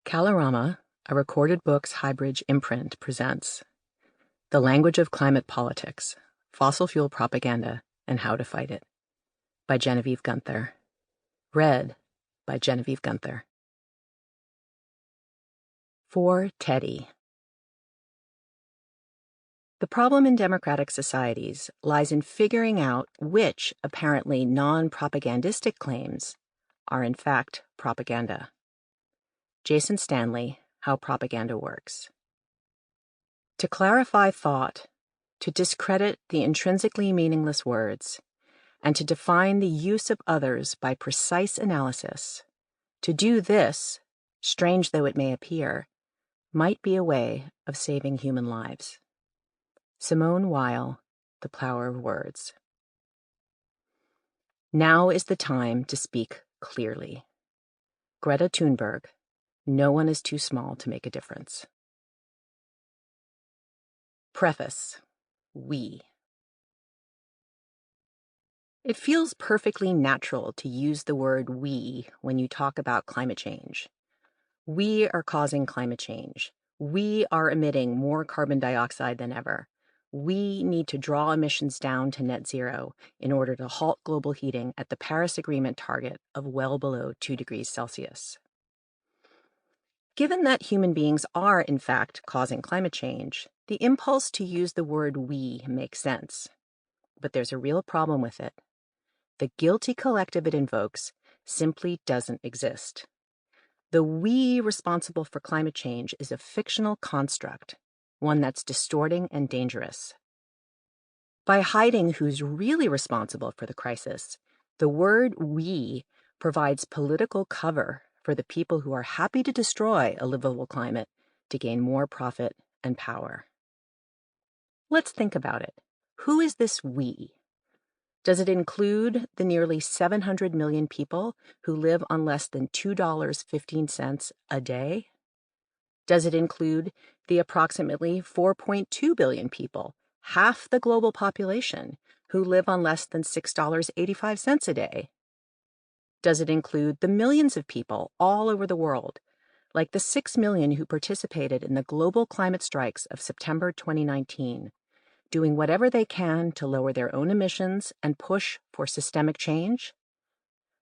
Kalorama, a recorded books hybrid imprint, presents The Language of Climate Politics, Fossil Fuel Propaganda, and How to Fight It, by Genevieve Guenther. Read by Genevieve Guenther. For Teddy. The problem in democratic societies lies in figuring out which apparently non-propagandistic claims are in fact propaganda. Jason Stanley, How Propaganda Works. To clarify thought, to discredit the intrinsically meaningless words, and to define the use of others by precise analysis, to do this, strange though it may appear, might be a way of saving human lives. Simone Weil, The Power of Words. Now is the time to speak clearly. Greta Thunberg, No one is too small to make a difference. Preface. We. It feels perfectly natural to use the word we when you talk about climate change. We are causing climate change. We are emitting more carbon dioxide than ever. We need to draw emissions down to net zero in order to halt global heating at the Paris Agreement target of well below 2 degrees Celsius. Given that human beings are, in fact, causing climate change, the impulse to use the word we makes sense. But there's a real problem with it. The guilty collective it invokes simply doesn't exist. The we responsible for climate change is a fictional construct, one that's distorting and dangerous. By hiding who's really responsible for the crisis, the word we provides political cover for the people who are happy to destroy a livable climate to gain more profit and power. Let's think about it. Who is this we? Does it include the nearly 700 million people who live on less than $2.15 a day? Does it include the approximately 4.2 billion people, half the global population, who live on less than $6.85 a day? Does it include the millions of people all over the world, like the 6 million who participated in the global climate strikes of September 2019, doing whatever they can to lower their own emissions and push for systemic change?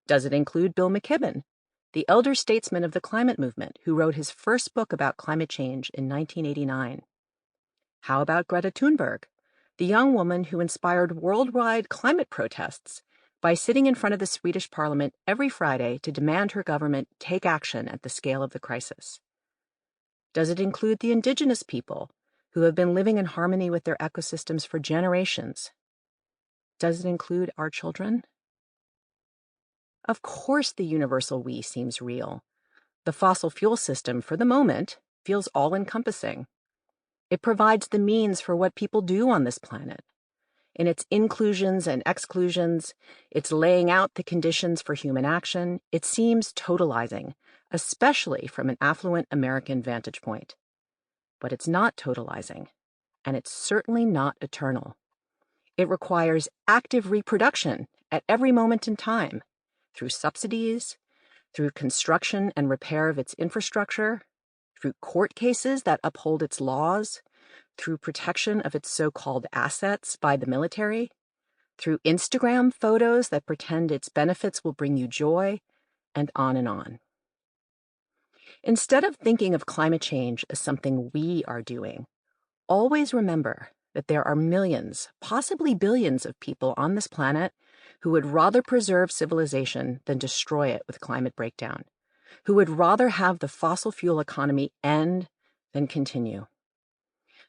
Does it include Bill McKibben, the elder statesman of the climate movement who wrote his first book about climate change in 1989? How about Greta Thunberg, the young woman who inspired worldwide climate protests by sitting in front of the Swedish parliament every Friday to demand her government take action at the scale of the crisis? Does it include the indigenous people who have been living in harmony with their ecosystems for generations? Does it include our children? Of course the universal we seems real. The fossil fuel system, for the moment, feels all-encompassing. It provides the means for what people do on this planet. In its inclusions and exclusions, its laying out the conditions for human action, it seems totalizing, especially from an affluent American vantage point. But it's not totalizing, and it's certainly not eternal. It requires active reproduction at every moment in time, through subsidies, through construction and repair of its infrastructure, through court cases that uphold its laws, through protection of its so-called assets by the military, through Instagram photos that pretend its benefits will bring you joy, and on and on. Instead of thinking of climate change as something we are doing, always remember that there are millions, possibly billions of people on this planet who would rather preserve civilization than destroy it with climate breakdown, who would rather have the fossil fuel economy end than continue.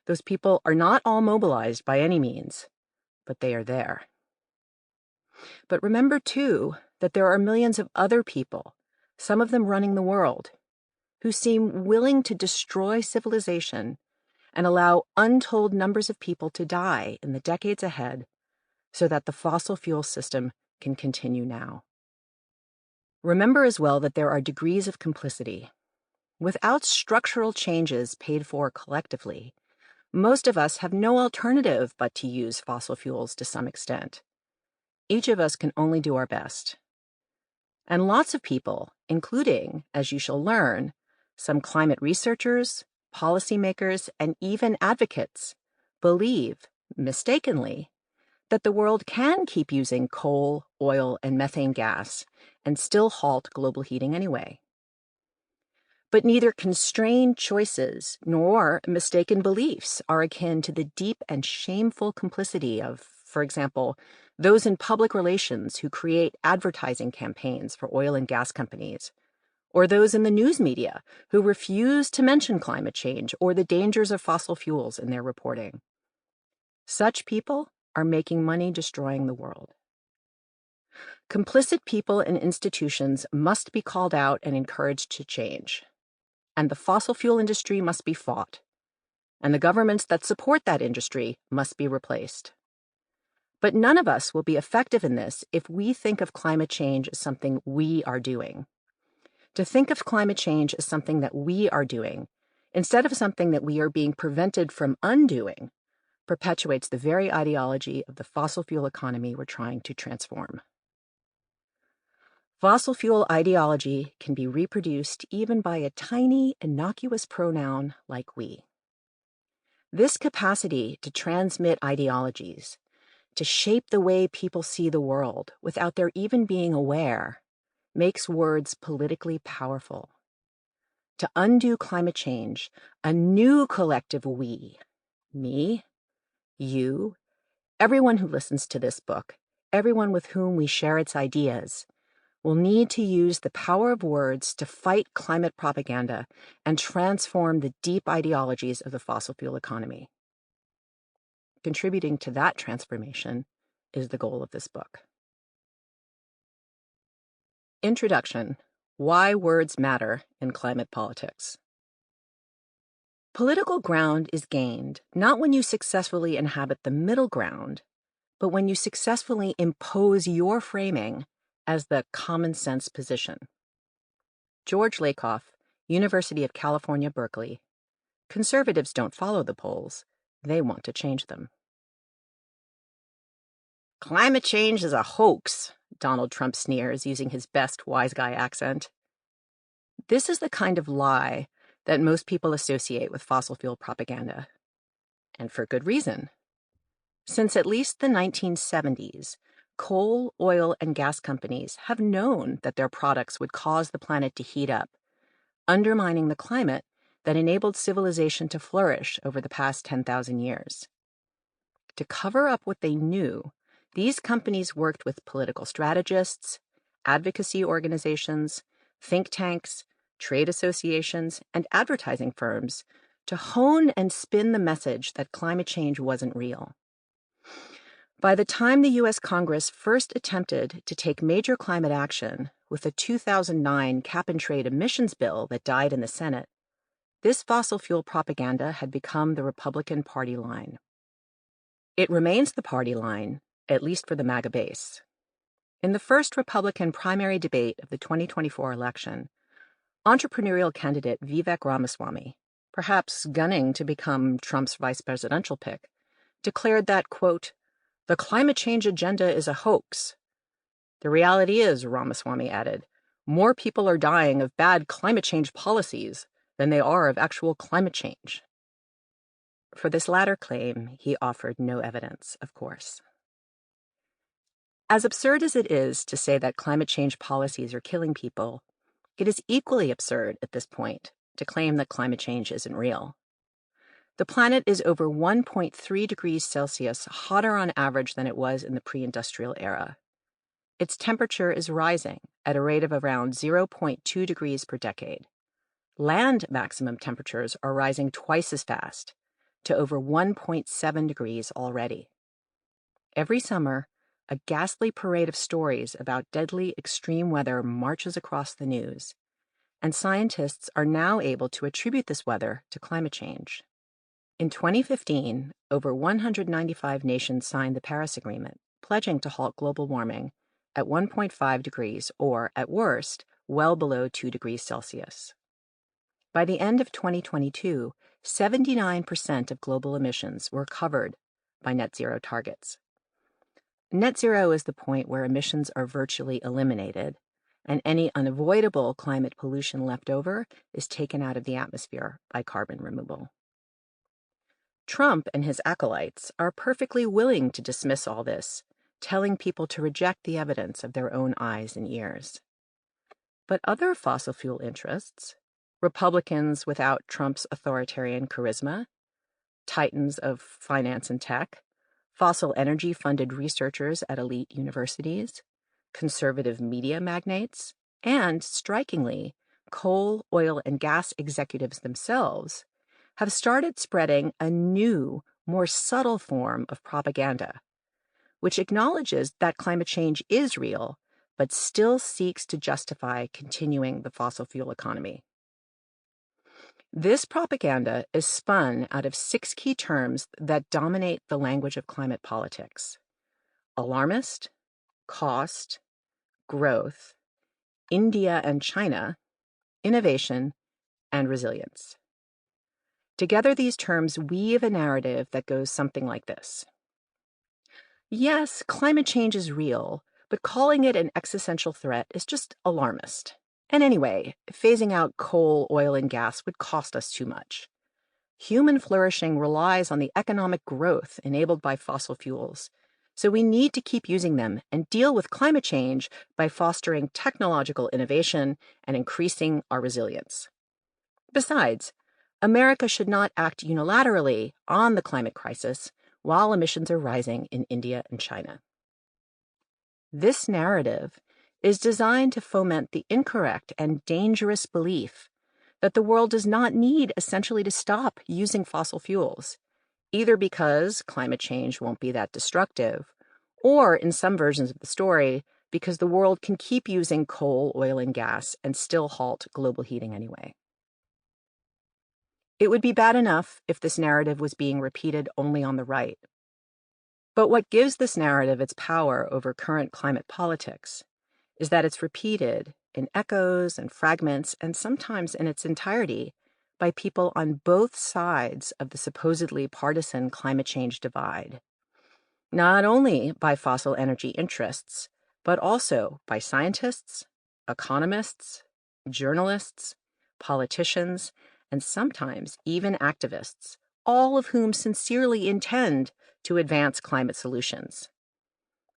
Those people are not all mobilized by any means, but they are there. But remember, too, that there are millions of other people, some of them running the world, who seem willing to destroy civilization and allow untold numbers of people to die in the decades ahead so that the fossil fuel system can continue now. Remember as well that there are degrees of complicity. Without structural changes paid for collectively, most of us have no alternative but to use fossil fuels to some extent. Each of us can only do our best. And lots of people, including, as you shall learn, Some climate researchers, policymakers, and even advocates believe, mistakenly, that the world can keep using coal, oil, and methane gas and still halt global heating anyway. But neither constrained choices nor mistaken beliefs are akin to the deep and shameful complicity of, for example, those in public relations who create advertising campaigns for oil and gas companies, or those in the news media who refuse to mention climate change or the dangers of fossil fuels in their reporting. Such people are making money destroying the world. Complicit people and institutions must be called out and encouraged to change. And the fossil fuel industry must be fought. And the governments that support that industry must be replaced. But none of us will be effective in this if we think of climate change as something we are doing. To think of climate change as something that we are doing, instead of something that we are being prevented from undoing, perpetuates the very ideology of the fossil fuel economy we're trying to transform. Fossil fuel ideology can be reproduced even by a tiny, innocuous pronoun like we. This capacity to transmit ideologies, to shape the way people see the world without their even being aware, makes words politically powerful. To undo climate change, a new collective we, me, you, everyone who listens to this book, everyone with whom we share its ideas, will need to use the power of words to fight climate propaganda and transform the deep ideologies of the fossil fuel economy. Contributing to that transformation is the goal of this book. Introduction: Why Words Matter in Climate Politics. Political ground is gained not when you successfully inhabit the middle ground, but when you successfully impose your framing as the common sense position. George Lakoff, University of California, Berkeley. Conservatives don't follow the polls. They want to change them. Climate change is a hoax, Donald Trump sneers using his best wise guy accent. This is the kind of lie that most people associate with fossil fuel propaganda. And for good reason. Since at least the 1970s, coal, oil, and gas companies have known that their products would cause the planet to heat up, undermining the climate that enabled civilization to flourish over the past 10,000 years. To cover up what they knew, these companies worked with political strategists, advocacy organizations, think tanks, trade associations, and advertising firms to hone and spin the message that climate change wasn't real. By the time the U.S. Congress first attempted to take major climate action with the 2009 cap-and-trade emissions bill that died in the Senate, this fossil fuel propaganda had become the Republican Party line. It remains the party line, at least for the MAGA base. In the first Republican primary debate of the 2024 election, entrepreneurial candidate Vivek Ramaswamy, perhaps gunning to become Trump's vice presidential pick, declared that, quote, "The climate change agenda is a hoax." The reality is, Ramaswamy added, more people are dying of bad climate change policies than they are of actual climate change. For this latter claim, he offered no evidence, of course. As absurd as it is to say that climate change policies are killing people, it is equally absurd at this point to claim that climate change isn't real. The planet is over 1.3 degrees Celsius hotter on average than it was in the pre-industrial era. Its temperature is rising at a rate of around 0.2 degrees per decade. Land maximum temperatures are rising twice as fast, to over 1.7 degrees already. Every summer, a ghastly parade of stories about deadly extreme weather marches across the news, and scientists are now able to attribute this weather to climate change. In 2015, over 195 nations signed the Paris Agreement, pledging to halt global warming at 1.5 degrees or, at worst, well below 2 degrees Celsius. By the end of 2022, 79% of global emissions were covered by net zero targets. Net zero is the point where emissions are virtually eliminated, and any unavoidable climate pollution left over is taken out of the atmosphere by carbon removal. Trump and his acolytes are perfectly willing to dismiss all this, telling people to reject the evidence of their own eyes and ears. But other fossil fuel interests, Republicans without Trump's authoritarian charisma, titans of finance and tech, fossil energy-funded researchers at elite universities, conservative media magnates, and, strikingly, coal, oil, and gas executives themselves have started spreading a new, more subtle form of propaganda, which acknowledges that climate change is real, but still seeks to justify continuing the fossil fuel economy. This propaganda is spun out of 6 key terms that dominate the language of climate politics: alarmist, cost, growth, India and China, innovation, and resilience. Together, these terms weave a narrative that goes something like this. Yes, climate change is real, but calling it an existential threat is just alarmist. And anyway, phasing out coal, oil, and gas would cost us too much. Human flourishing relies on the economic growth enabled by fossil fuels, so we need to keep using them and deal with climate change by fostering technological innovation and increasing our resilience. Besides, America should not act unilaterally on the climate crisis while emissions are rising in India and China. This narrative is designed to foment the incorrect and dangerous belief that the world does not need essentially to stop using fossil fuels, either because climate change won't be that destructive, or in some versions of the story, because the world can keep using coal, oil, and gas and still halt global heating anyway. It would be bad enough if this narrative was being repeated only on the right. But what gives this narrative its power over current climate politics is that it's repeated in echoes and fragments, and sometimes in its entirety, by people on both sides of the supposedly partisan climate change divide. Not only by fossil energy interests, but also by scientists, economists, journalists, politicians, and sometimes even activists, all of whom sincerely intend to advance climate solutions.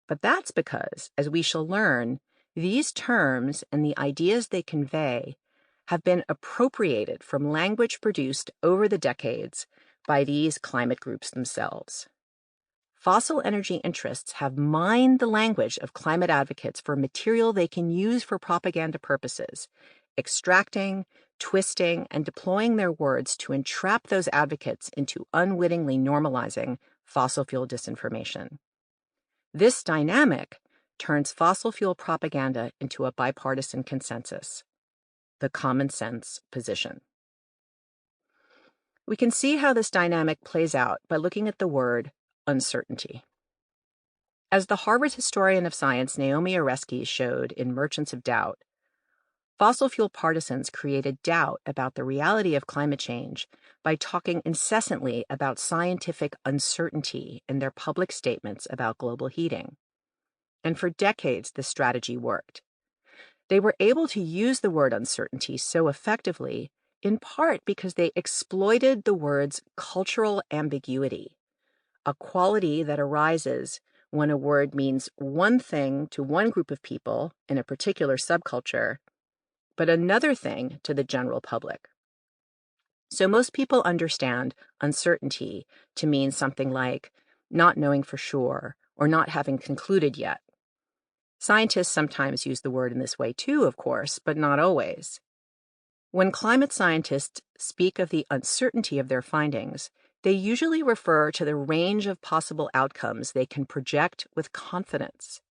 But that's because, as we shall learn, these terms and the ideas they convey have been appropriated from language produced over the decades by these climate groups themselves. Fossil energy interests have mined the language of climate advocates for material they can use for propaganda purposes, extracting, twisting, and deploying their words to entrap those advocates into unwittingly normalizing fossil fuel disinformation. This dynamic turns fossil fuel propaganda into a bipartisan consensus, the common sense position. We can see how this dynamic plays out by looking at the word uncertainty. As the Harvard historian of science Naomi Oreskes showed in Merchants of Doubt, fossil fuel partisans created doubt about the reality of climate change by talking incessantly about scientific uncertainty in their public statements about global heating. And for decades, this strategy worked. They were able to use the word uncertainty so effectively, in part because they exploited the word's cultural ambiguity, a quality that arises when a word means one thing to one group of people in a particular subculture, but another thing to the general public. So most people understand uncertainty to mean something like not knowing for sure or not having concluded yet. Scientists sometimes use the word in this way too, of course, but not always. When climate scientists speak of the uncertainty of their findings, they usually refer to the range of possible outcomes they can project with confidence.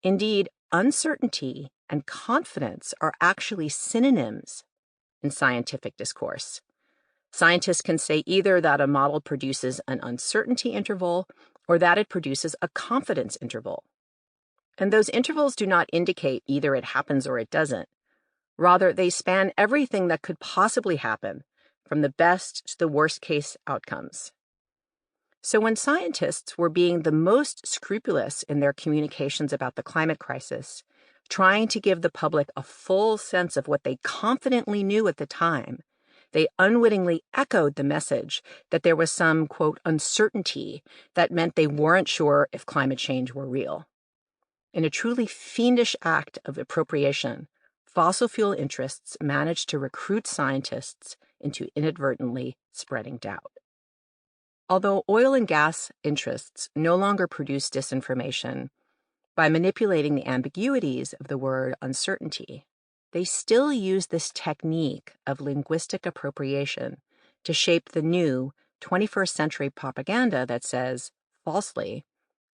Indeed, uncertainty and confidence are actually synonyms in scientific discourse. Scientists can say either that a model produces an uncertainty interval or that it produces a confidence interval. And those intervals do not indicate either it happens or it doesn't. Rather, they span everything that could possibly happen, from the best to the worst case outcomes. So when scientists were being the most scrupulous in their communications about the climate crisis, Trying to give the public a full sense of what they confidently knew at the time, they unwittingly echoed the message that there was some, quote, uncertainty that meant they weren't sure if climate change were real. In a truly fiendish act of appropriation, fossil fuel interests managed to recruit scientists into inadvertently spreading doubt. Although oil and gas interests no longer produce disinformation, by manipulating the ambiguities of the word uncertainty, they still use this technique of linguistic appropriation to shape the new 21st century propaganda that says, falsely,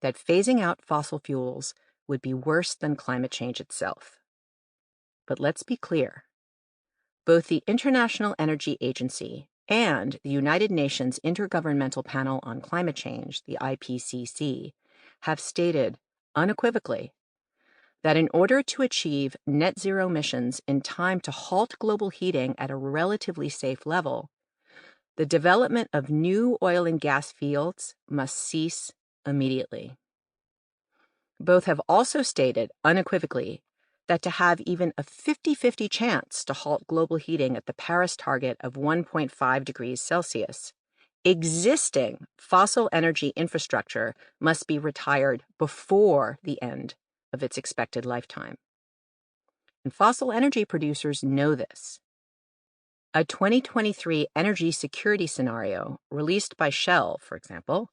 that phasing out fossil fuels would be worse than climate change itself. But let's be clear. Both the International Energy Agency and the United Nations Intergovernmental Panel on Climate Change, the IPCC, have stated unequivocally that in order to achieve net zero emissions in time to halt global heating at a relatively safe level, the development of new oil and gas fields must cease immediately. Both have also stated unequivocally that to have even a 50-50 chance to halt global heating at the Paris target of 1.5 degrees Celsius, existing fossil energy infrastructure must be retired before the end of its expected lifetime. And fossil energy producers know this. A 2023 energy security scenario released by Shell, for example,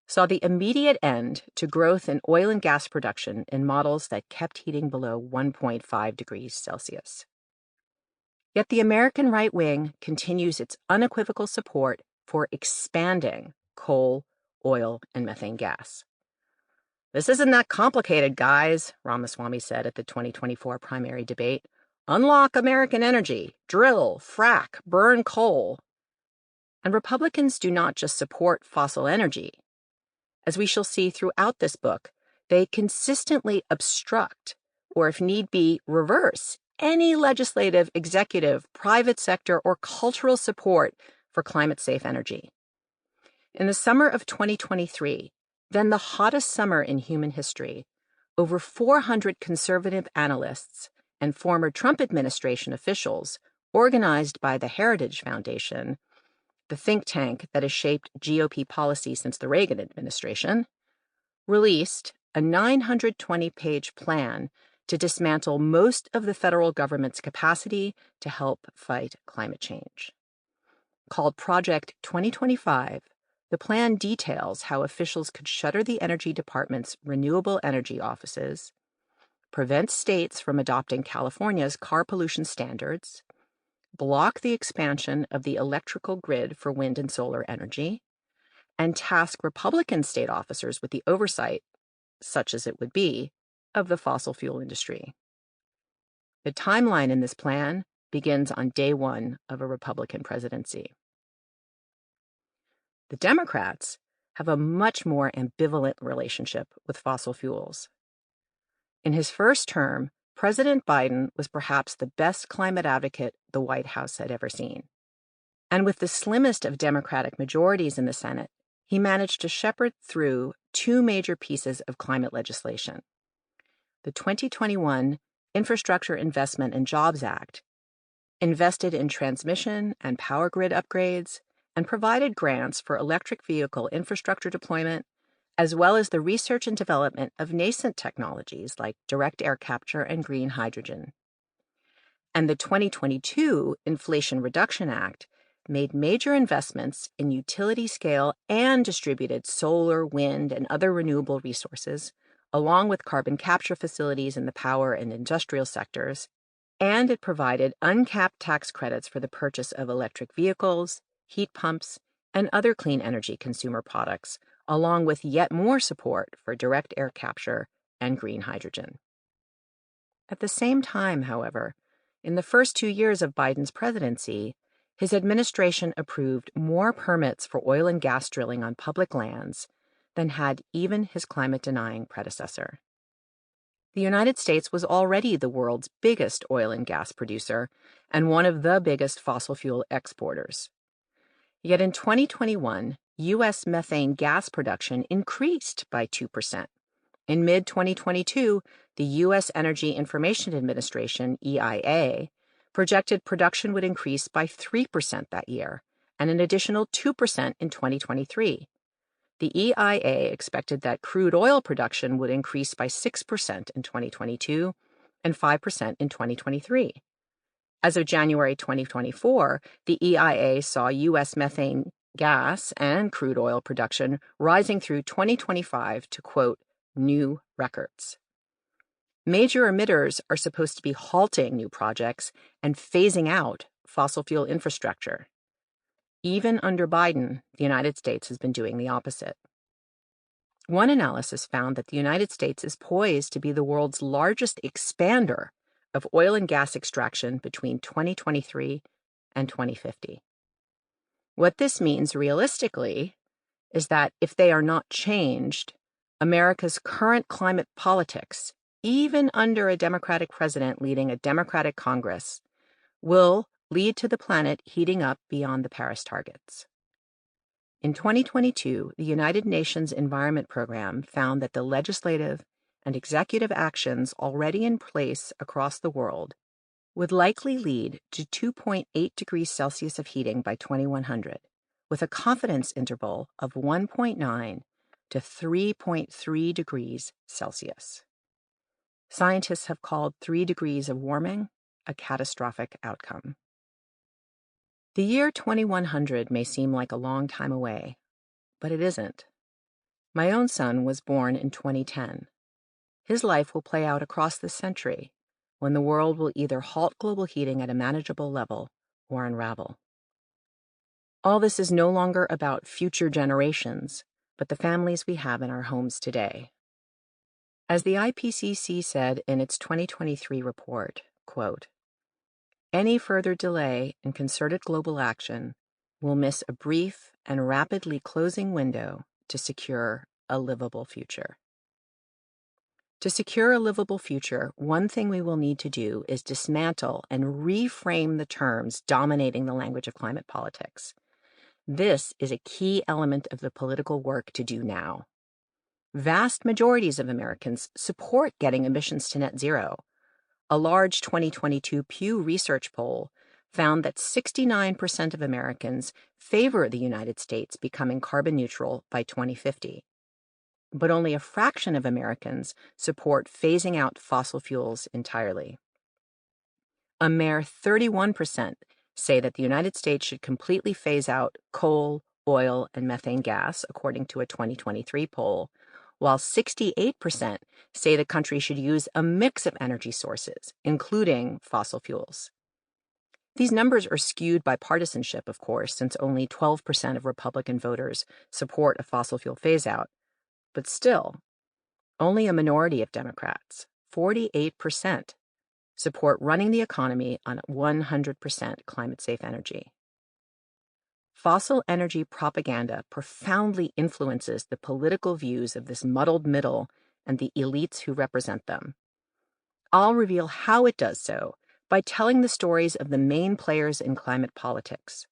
saw the immediate end to growth in oil and gas production in models that kept heating below 1.5 degrees Celsius. Yet the American right wing continues its unequivocal support for expanding coal, oil, and methane gas. This isn't that complicated, guys, Ramaswamy said at the 2024 primary debate. Unlock American energy, drill, frack, burn coal. And Republicans do not just support fossil energy. As we shall see throughout this book, they consistently obstruct, or if need be, reverse, any legislative, executive, private sector, or cultural support for climate-safe energy. In the summer of 2023, then the hottest summer in human history, over 400 conservative analysts and former Trump administration officials, organized by the Heritage Foundation, the think tank that has shaped GOP policy since the Reagan administration, released a 920-page plan to dismantle most of the federal government's capacity to help fight climate change. Called Project 2025, the plan details how officials could shutter the Energy Department's renewable energy offices, prevent states from adopting California's car pollution standards, block the expansion of the electrical grid for wind and solar energy, and task Republican state officers with the oversight, such as it would be, of the fossil fuel industry. The timeline in this plan begins on day one of a Republican presidency. The Democrats have a much more ambivalent relationship with fossil fuels. In his first term, President Biden was perhaps the best climate advocate the White House had ever seen. And with the slimmest of Democratic majorities in the Senate, he managed to shepherd through two major pieces of climate legislation. The 2021 Infrastructure Investment and Jobs Act invested in transmission and power grid upgrades and provided grants for electric vehicle infrastructure deployment, as well as the research and development of nascent technologies like direct air capture and green hydrogen. And the 2022 Inflation Reduction Act made major investments in utility-scale and distributed solar, wind, and other renewable resources, along with carbon capture facilities in the power and industrial sectors, and it provided uncapped tax credits for the purchase of electric vehicles, heat pumps, and other clean energy consumer products, along with yet more support for direct air capture and green hydrogen. At the same time, however, in the first 2 years of Biden's presidency, his administration approved more permits for oil and gas drilling on public lands than had even his climate-denying predecessor. The United States was already the world's biggest oil and gas producer and one of the biggest fossil fuel exporters. Yet in 2021, U.S. methane gas production increased by 2%, In mid-2022, the U.S. Energy Information Administration, EIA, projected production would increase by 3% that year, and an additional 2% in 2023. The EIA expected that crude oil production would increase by 6% in 2022 and 5% in 2023. As of January 2024, the EIA saw U.S. methane gas and crude oil production rising through 2025 to, quote, new records. Major emitters are supposed to be halting new projects and phasing out fossil fuel infrastructure. Even under Biden, the United States has been doing the opposite. One analysis found that the United States is poised to be the world's largest expander of oil and gas extraction between 2023 and 2050. What this means realistically is that if they are not changed, America's current climate politics, even under a Democratic president leading a Democratic Congress, will lead to the planet heating up beyond the Paris targets. In 2022, the United Nations Environment Program found that the legislative and executive actions already in place across the world would likely lead to 2.8 degrees Celsius of heating by 2100, with a confidence interval of 1.9 to 3.3 degrees Celsius. Scientists have called 3 degrees of warming a catastrophic outcome. The year 2100 may seem like a long time away, but it isn't. My own son was born in 2010. His life will play out across this century, when the world will either halt global heating at a manageable level or unravel. All this is no longer about future generations, but the families we have in our homes today. As the IPCC said in its 2023 report, quote, any further delay in concerted global action will miss a brief and rapidly closing window to secure a livable future. To secure a livable future, one thing we will need to do is dismantle and reframe the terms dominating the language of climate politics. This is a key element of the political work to do now. Vast majorities of Americans support getting emissions to net zero. A large 2022 Pew Research poll found that 69% of Americans favor the United States becoming carbon neutral by 2050. But only a fraction of Americans support phasing out fossil fuels entirely. A mere 31% say that the United States should completely phase out coal, oil, and methane gas, according to a 2023 poll, while 68% say the country should use a mix of energy sources, including fossil fuels. These numbers are skewed by partisanship, of course, since only 12% of Republican voters support a fossil fuel phase-out. But still, only a minority of Democrats, 48%, support running the economy on 100% climate-safe energy. Fossil energy propaganda profoundly influences the political views of this muddled middle and the elites who represent them. I'll reveal how it does so by telling the stories of the main players in climate politics.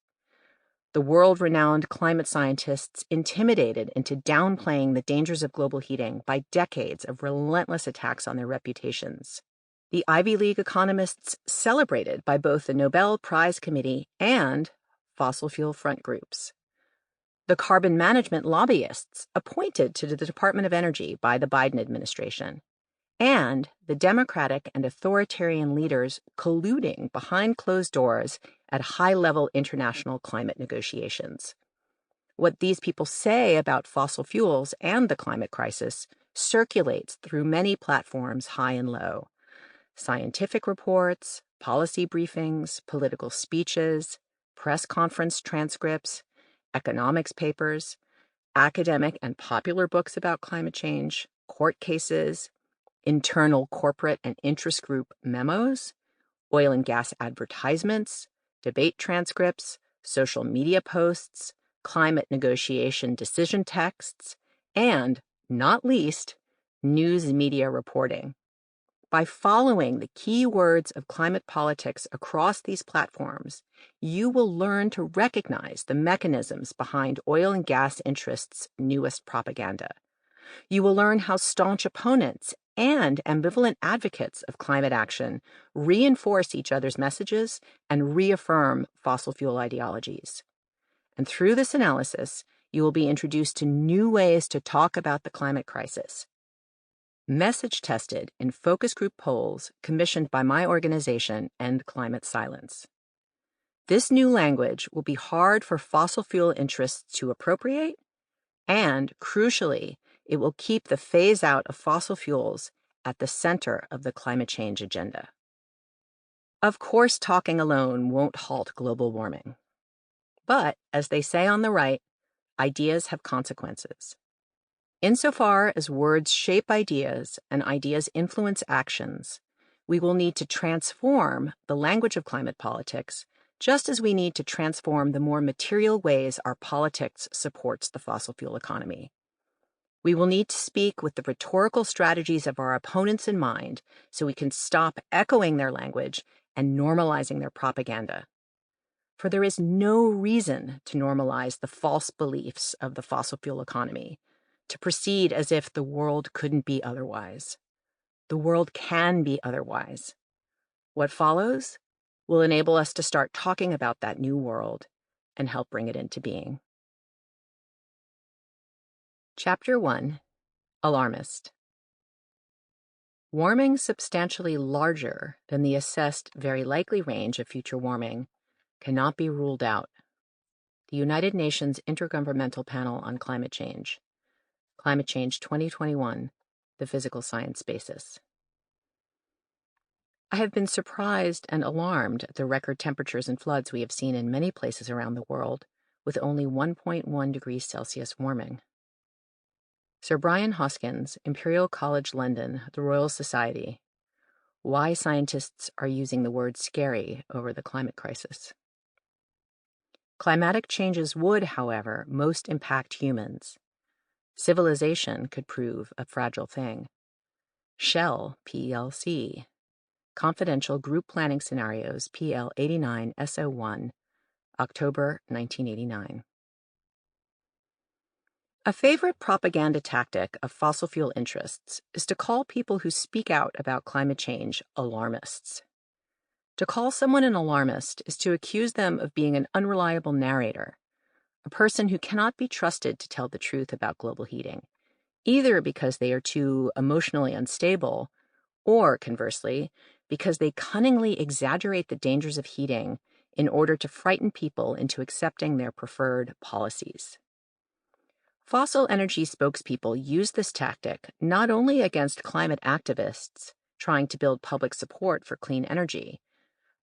The world-renowned climate scientists intimidated into downplaying the dangers of global heating by decades of relentless attacks on their reputations. The Ivy League economists celebrated by both the Nobel Prize Committee and fossil fuel front groups. The carbon management lobbyists appointed to the Department of Energy by the Biden administration, and the Democratic and authoritarian leaders colluding behind closed doors at high-level international climate negotiations. What these people say about fossil fuels and the climate crisis circulates through many platforms high and low. Scientific reports, policy briefings, political speeches, press conference transcripts, economics papers, academic and popular books about climate change, court cases, internal corporate and interest group memos, oil and gas advertisements, debate transcripts, social media posts, climate negotiation decision texts, and, not least, news media reporting. By following the key words of climate politics across these platforms, you will learn to recognize the mechanisms behind oil and gas interests' newest propaganda. You will learn how staunch opponents and ambivalent advocates of climate action reinforce each other's messages and reaffirm fossil fuel ideologies. And through this analysis, you will be introduced to new ways to talk about the climate crisis. Message tested in focus group polls commissioned by my organization, End Climate Silence. This new language will be hard for fossil fuel interests to appropriate, and, crucially, it will keep the phase-out of fossil fuels at the center of the climate change agenda. Of course, talking alone won't halt global warming. But, as they say on the right, ideas have consequences. Insofar as words shape ideas and ideas influence actions, we will need to transform the language of climate politics, just as we need to transform the more material ways our politics supports the fossil fuel economy. We will need to speak with the rhetorical strategies of our opponents in mind so we can stop echoing their language and normalizing their propaganda. For there is no reason to normalize the false beliefs of the fossil fuel economy, to proceed as if the world couldn't be otherwise. The world can be otherwise. What follows will enable us to start talking about that new world and help bring it into being. Chapter 1: Alarmist. Warming substantially larger than the assessed very likely range of future warming cannot be ruled out. The United Nations Intergovernmental Panel on Climate Change, Climate Change 2021, The Physical Science Basis. I have been surprised and alarmed at the record temperatures and floods we have seen in many places around the world, with only 1.1 degrees Celsius warming. Sir Brian Hoskins, Imperial College London, The Royal Society. Why scientists are using the word scary over the climate crisis. Climatic changes would, however, most impact humans. Civilization could prove a fragile thing. Shell, PLC. Confidential Group Planning Scenarios, PL 89 SO1, October 1989. A favorite propaganda tactic of fossil fuel interests is to call people who speak out about climate change alarmists. To call someone an alarmist is to accuse them of being an unreliable narrator, a person who cannot be trusted to tell the truth about global heating, either because they are too emotionally unstable, or, conversely, because they cunningly exaggerate the dangers of heating in order to frighten people into accepting their preferred policies. Fossil energy spokespeople use this tactic not only against climate activists trying to build public support for clean energy,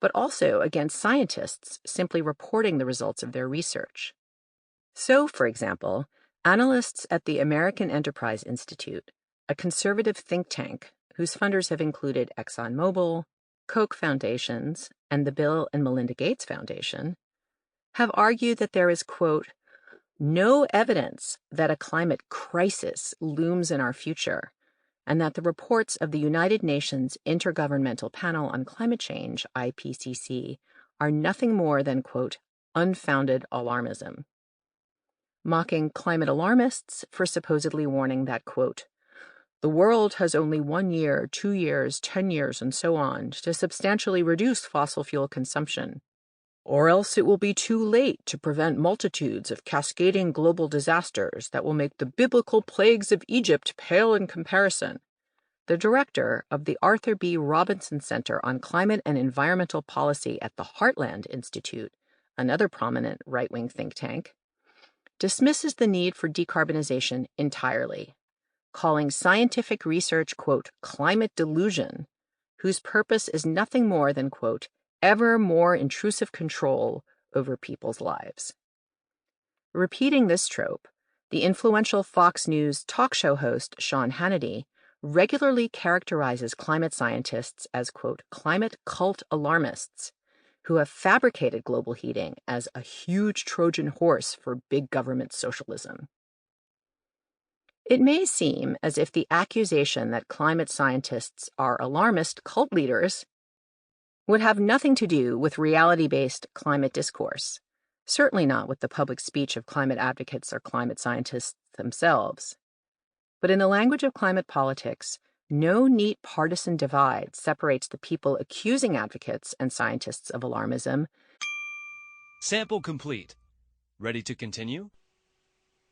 but also against scientists simply reporting the results of their research. So, for example, analysts at the American Enterprise Institute, a conservative think tank whose funders have included ExxonMobil, Koch Foundations, and the Bill and Melinda Gates Foundation, have argued that there is, quote, no evidence that a climate crisis looms in our future, and that the reports of the United Nations Intergovernmental Panel on Climate Change, IPCC, are nothing more than, quote, unfounded alarmism. Mocking climate alarmists for supposedly warning that, quote, the world has only 1 year, 2 years, 10 years, and so on to substantially reduce fossil fuel consumption, or else it will be too late to prevent multitudes of cascading global disasters that will make the biblical plagues of Egypt pale in comparison. The director of the Arthur B. Robinson Center on Climate and Environmental Policy at the Heartland Institute, another prominent right-wing think tank, dismisses the need for decarbonization entirely, calling scientific research, quote, climate delusion, whose purpose is nothing more than, quote, ever more intrusive control over people's lives. Repeating this trope, the influential Fox News talk show host Sean Hannity regularly characterizes climate scientists as, quote, climate cult alarmists, who have fabricated global heating as a huge Trojan horse for big government socialism. It may seem as if the accusation that climate scientists are alarmist cult leaders would have nothing to do with reality-based climate discourse, certainly not with the public speech of climate advocates or climate scientists themselves. But in the language of climate politics, no neat partisan divide separates the people accusing advocates and scientists of alarmism. Sample complete. Ready to continue?